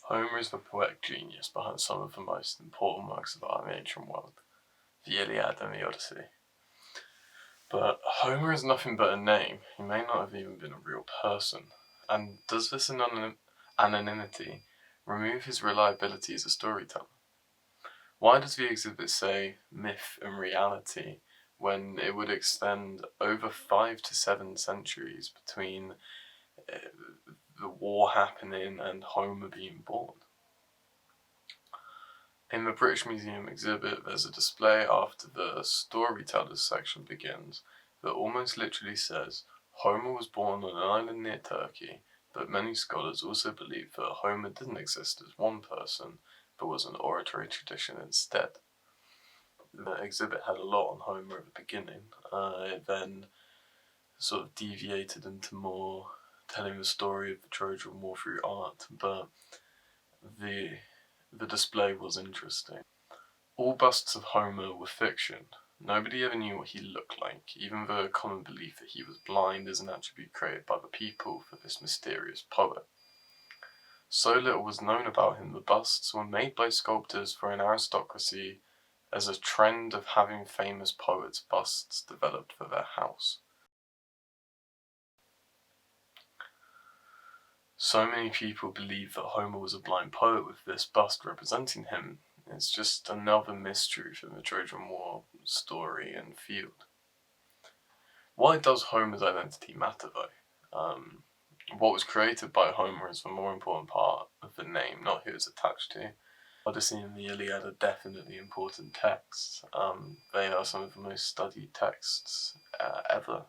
Homer is the poetic genius behind some of the most important works of art in the ancient world, the Iliad and the Odyssey. But Homer is nothing but a name. He may not have even been a real person. And does this anonymity remove his reliability as a storyteller? Why does the exhibit say myth and reality when it would extend over 5 to 7 centuries between the war happening and Homer being born? In the British Museum exhibit, there's a display after the storytellers section begins that almost literally says, Homer was born on an island near Turkey, but many scholars also believe that Homer didn't exist as one person, but was an oratory tradition instead. The exhibit had a lot on Homer at the beginning. It then sort of deviated into more telling the story of the Trojan War through art, but the display was interesting. All busts of Homer were fiction. Nobody ever knew what he looked like, even the common belief that he was blind is an attribute created by the people for this mysterious poet. So little was known about him, the busts were made by sculptors for an aristocracy as a trend of having famous poets' busts developed for their house. So many people believe that Homer was a blind poet with this bust representing him. It's just another mystery from the Trojan War story and field. Why does Homer's identity matter though? What was created by Homer is the more important part of the name, not who it's attached to. Odyssey and the Iliad are definitely important texts. They are some of the most studied texts ever.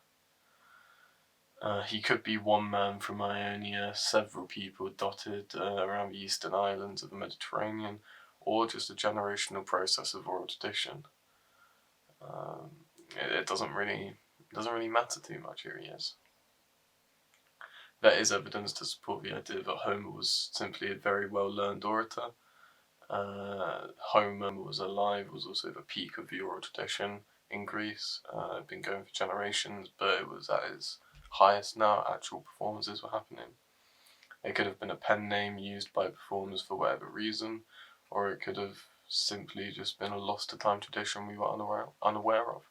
He could be one man from Ionia, several people dotted around the eastern islands of the Mediterranean, or just a generational process of oral tradition. It doesn't really matter too much who he is. There is evidence to support the idea that Homer was simply a very well-learned orator. Homer was alive, was also the peak of the oral tradition in Greece. It had been going for generations, but it was at its highest now. Actual performances were happening. It could have been a pen name used by performers for whatever reason, or it could have simply just been a lost to time tradition we were unaware of.